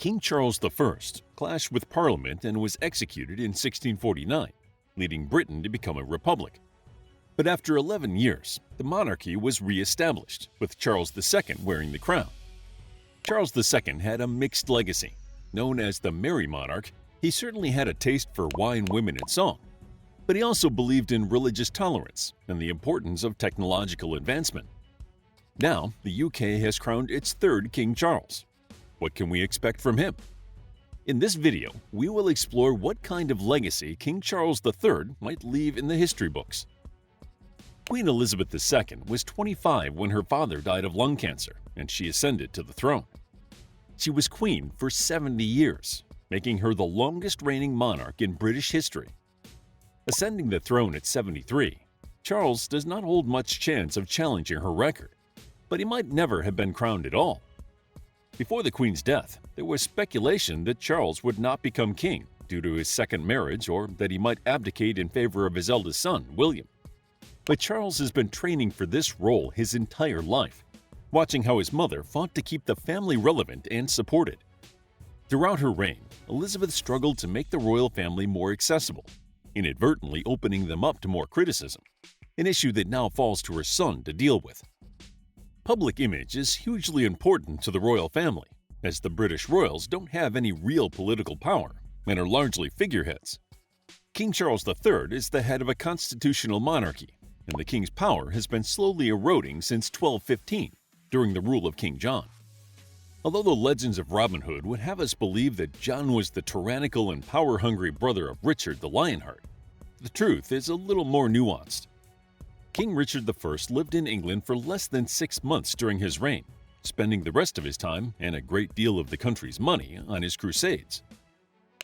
King Charles I clashed with Parliament and was executed in 1649, leading Britain to become a republic. But after 11 years, the monarchy was re-established, with Charles II wearing the crown. Charles II had a mixed legacy. Known as the Merry Monarch, he certainly had a taste for wine, women, and song. But he also believed in religious tolerance and the importance of technological advancement. Now, the UK has crowned its third King Charles. What can we expect from him? In this video, we will explore what kind of legacy King Charles III might leave in the history books. Queen Elizabeth II was 25 when her father died of lung cancer, and she ascended to the throne. She was queen for 70 years, making her the longest reigning monarch in British history. Ascending the throne at 73, Charles does not hold much chance of challenging her record, but he might never have been crowned at all. Before the Queen's death, there was speculation that Charles would not become king due to his second marriage or that he might abdicate in favor of his eldest son, William. But Charles has been training for this role his entire life, watching how his mother fought to keep the family relevant and supported. Throughout her reign, Elizabeth struggled to make the royal family more accessible, inadvertently opening them up to more criticism, an issue that now falls to her son to deal with. Public image is hugely important to the royal family, as the British royals don't have any real political power and are largely figureheads. King Charles III is the head of a constitutional monarchy, and the king's power has been slowly eroding since 1215, during the rule of King John. Although the legends of Robin Hood would have us believe that John was the tyrannical and power-hungry brother of Richard the Lionheart, the truth is a little more nuanced. King Richard I lived in England for less than 6 months during his reign, spending the rest of his time and a great deal of the country's money on his crusades.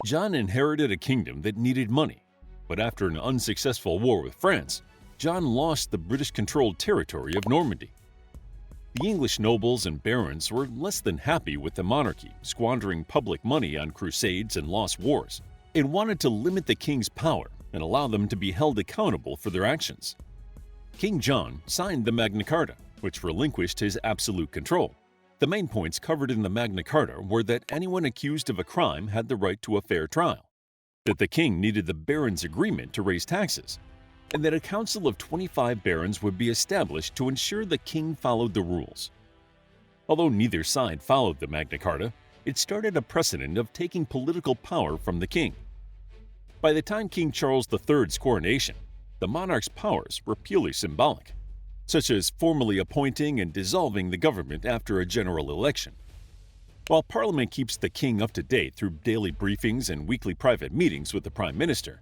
John inherited a kingdom that needed money, but after an unsuccessful war with France, John lost the British-controlled territory of Normandy. The English nobles and barons were less than happy with the monarchy squandering public money on crusades and lost wars, and wanted to limit the king's power and allow them to be held accountable for their actions. King John signed the Magna Carta, which relinquished his absolute control. The main points covered in the Magna Carta were that anyone accused of a crime had the right to a fair trial, that the king needed the barons' agreement to raise taxes, and that a council of 25 barons would be established to ensure the king followed the rules. Although neither side followed the Magna Carta, it started a precedent of taking political power from the king. By the time King Charles III's coronation, the monarch's powers were purely symbolic, such as formally appointing and dissolving the government after a general election. While Parliament keeps the king up to date through daily briefings and weekly private meetings with the Prime Minister,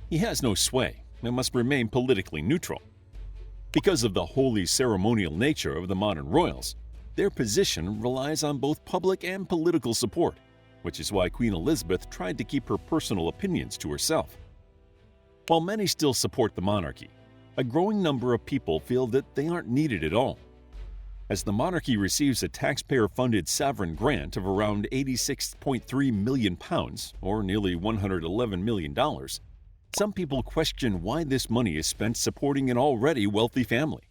he has no sway and must remain politically neutral. Because of the wholly ceremonial nature of the modern royals, their position relies on both public and political support, which is why Queen Elizabeth tried to keep her personal opinions to herself. While many still support the monarchy, a growing number of people feel that they aren't needed at all. As the monarchy receives a taxpayer-funded sovereign grant of around £86.3 million, or nearly $111 million, some people question why this money is spent supporting an already wealthy family.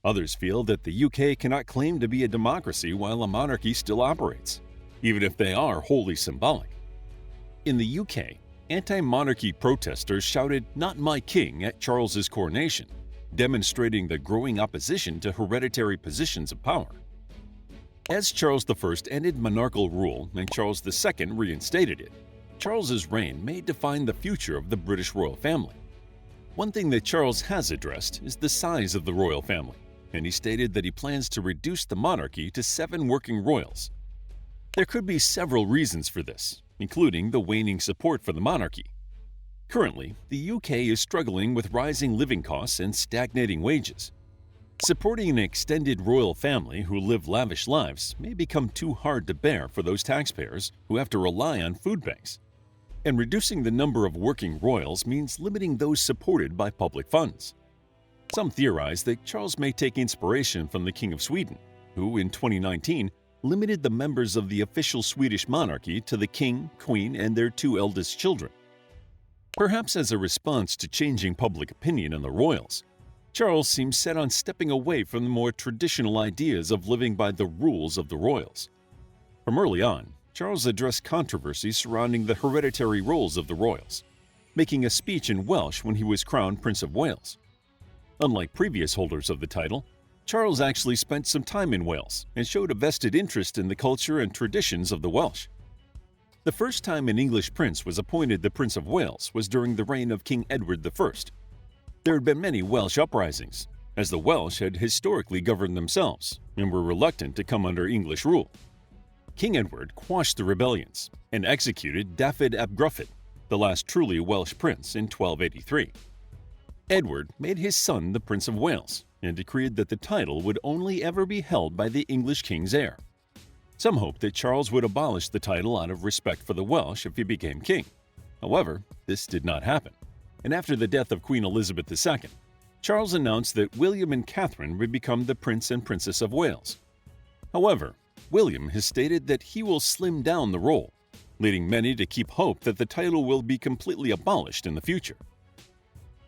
Others feel that the UK cannot claim to be a democracy while a monarchy still operates, even if they are wholly symbolic. In the UK, anti-monarchy protesters shouted "Not my king" at Charles's coronation, demonstrating the growing opposition to hereditary positions of power. As Charles I ended monarchical rule and Charles II reinstated it, Charles's reign may define the future of the British royal family. One thing that Charles has addressed is the size of the royal family, and he stated that he plans to reduce the monarchy to 7 working royals. There could be several reasons for this, including the waning support for the monarchy. Currently, the UK is struggling with rising living costs and stagnating wages. Supporting an extended royal family who live lavish lives may become too hard to bear for those taxpayers who have to rely on food banks. And reducing the number of working royals means limiting those supported by public funds. Some theorize that Charles may take inspiration from the King of Sweden, who in 2019 limited the members of the official Swedish monarchy to the king, queen, and their 2 eldest children. Perhaps as a response to changing public opinion on the royals, Charles seems set on stepping away from the more traditional ideas of living by the rules of the royals. From early on, Charles addressed controversies surrounding the hereditary roles of the royals, making a speech in Welsh when he was crowned Prince of Wales. Unlike previous holders of the title, Charles actually spent some time in Wales and showed a vested interest in the culture and traditions of the Welsh. The first time an English prince was appointed the Prince of Wales was during the reign of King Edward I. There had been many Welsh uprisings, as the Welsh had historically governed themselves and were reluctant to come under English rule. King Edward quashed the rebellions and executed Dafydd ap Gruffudd, the last truly Welsh prince, in 1283. Edward made his son the Prince of Wales and decreed that the title would only ever be held by the English king's heir. Some hoped that Charles would abolish the title out of respect for the Welsh if he became king. However, this did not happen, and after the death of Queen Elizabeth II, Charles announced that William and Catherine would become the Prince and Princess of Wales. However, William has stated that he will slim down the role, leading many to keep hope that the title will be completely abolished in the future.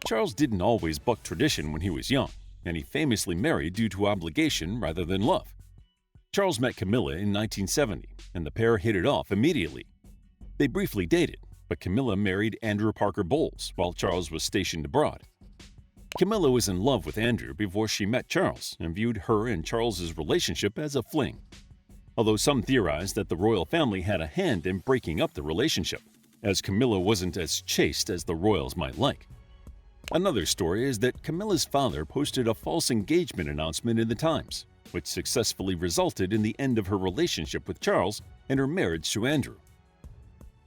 Charles didn't always buck tradition when he was young, and he famously married due to obligation rather than love. Charles met Camilla in 1970, and the pair hit it off immediately. They briefly dated, but Camilla married Andrew Parker Bowles while Charles was stationed abroad. Camilla was in love with Andrew before she met Charles and viewed her and Charles's relationship as a fling, although some theorized that the royal family had a hand in breaking up the relationship, as Camilla wasn't as chaste as the royals might like. Another story is that Camilla's father posted a false engagement announcement in the Times, which successfully resulted in the end of her relationship with Charles and her marriage to Andrew.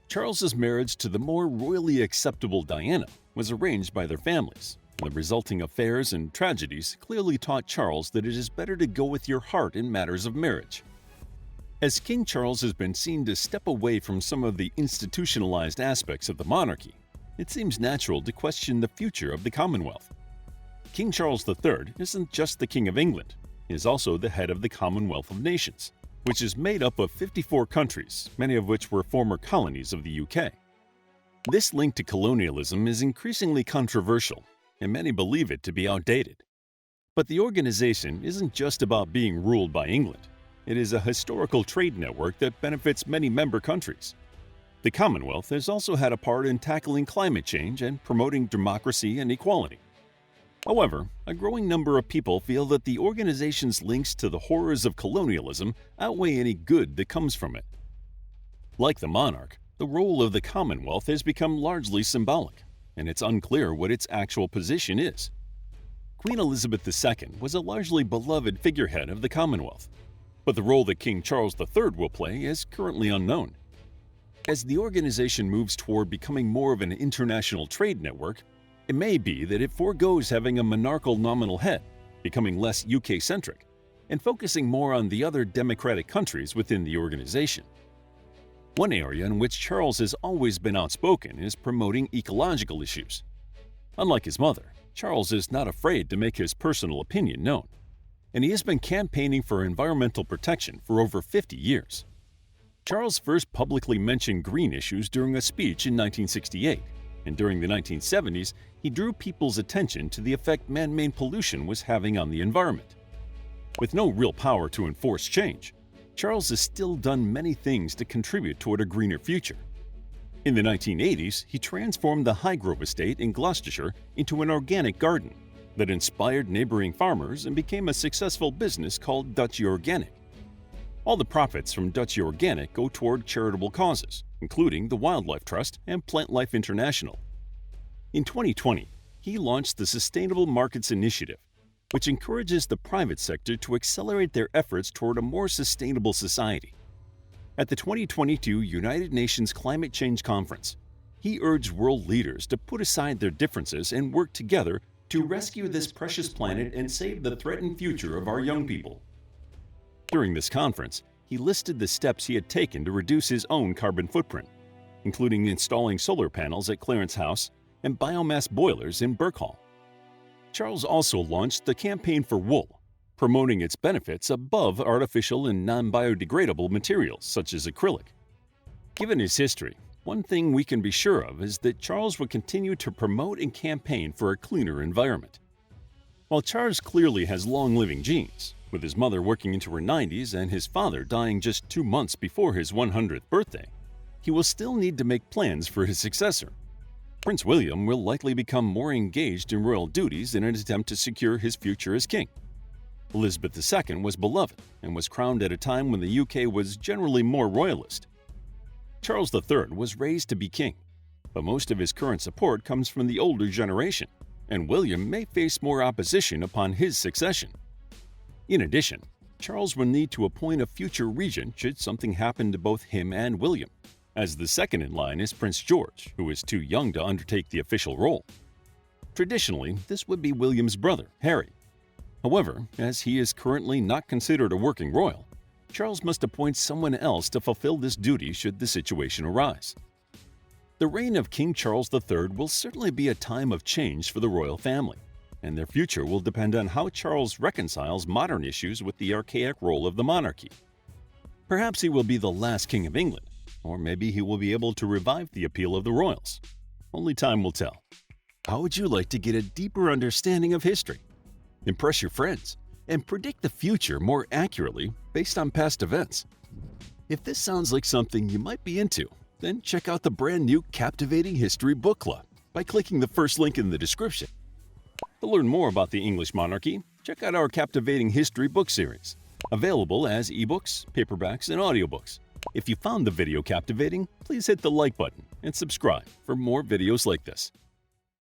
Charles's marriage to the more royally acceptable Diana was arranged by their families. The resulting affairs and tragedies clearly taught Charles that it is better to go with your heart in matters of marriage. As King Charles has been seen to step away from some of the institutionalized aspects of the monarchy, it seems natural to question the future of the Commonwealth. King Charles III isn't just the King of England, he is also the head of the Commonwealth of Nations, which is made up of 54 countries, many of which were former colonies of the UK. This link to colonialism is increasingly controversial, and many believe it to be outdated. But the organization isn't just about being ruled by England. It is a historical trade network that benefits many member countries. The Commonwealth has also had a part in tackling climate change and promoting democracy and equality. However, a growing number of people feel that the organization's links to the horrors of colonialism outweigh any good that comes from it. Like the monarch, the role of the Commonwealth has become largely symbolic, and it's unclear what its actual position is. Queen Elizabeth II was a largely beloved figurehead of the Commonwealth, but the role that King Charles III will play is currently unknown. As the organization moves toward becoming more of an international trade network, it may be that it forgoes having a monarchical nominal head, becoming less UK-centric, and focusing more on the other democratic countries within the organization. One area in which Charles has always been outspoken is promoting ecological issues. Unlike his mother, Charles is not afraid to make his personal opinion known, and he has been campaigning for environmental protection for over 50 years. Charles first publicly mentioned green issues during a speech in 1968, and during the 1970s, he drew people's attention to the effect man-made pollution was having on the environment. With no real power to enforce change, Charles has still done many things to contribute toward a greener future. In the 1980s, he transformed the Highgrove estate in Gloucestershire into an organic garden that inspired neighboring farmers and became a successful business called Dutch Organic. All the profits from Dutch Organic go toward charitable causes, including the Wildlife Trust and Plant Life International. In 2020, he launched the Sustainable Markets Initiative, which encourages the private sector to accelerate their efforts toward a more sustainable society. At the 2022 United Nations Climate Change Conference, he urged world leaders to put aside their differences and work together to rescue this precious planet and save the threatened future of our young people. During this conference, he listed the steps he had taken to reduce his own carbon footprint, including installing solar panels at Clarence House and biomass boilers in Birkhall. Charles also launched the Campaign for Wool, promoting its benefits above artificial and non-biodegradable materials such as acrylic. Given his history, one thing we can be sure of is that Charles will continue to promote and campaign for a cleaner environment. While Charles clearly has long-living genes, With his mother working into her 90s and his father dying just 2 months before his 100th birthday, he will still need to make plans for his successor. Prince William will likely become more engaged in royal duties in an attempt to secure his future as king. Elizabeth II was beloved and was crowned at a time when the UK was generally more royalist. Charles III was raised to be king, but most of his current support comes from the older generation, and William may face more opposition upon his succession. In addition, Charles will need to appoint a future regent should something happen to both him and William, as the second in line is Prince George, who is too young to undertake the official role. Traditionally, this would be William's brother, Harry. However, as he is currently not considered a working royal, Charles must appoint someone else to fulfill this duty should the situation arise. The reign of King Charles III will certainly be a time of change for the royal family, and their future will depend on how Charles reconciles modern issues with the archaic role of the monarchy. Perhaps he will be the last king of England, or maybe he will be able to revive the appeal of the royals. Only time will tell. How would you like to get a deeper understanding of history, impress your friends, and predict the future more accurately based on past events? If this sounds like something you might be into, then check out the brand new Captivating History Book Club by clicking the first link in the description. To learn more about the English monarchy, check out our Captivating History book series, available as ebooks, paperbacks, and audiobooks. If you found the video captivating, please hit the like button and subscribe for more videos like this.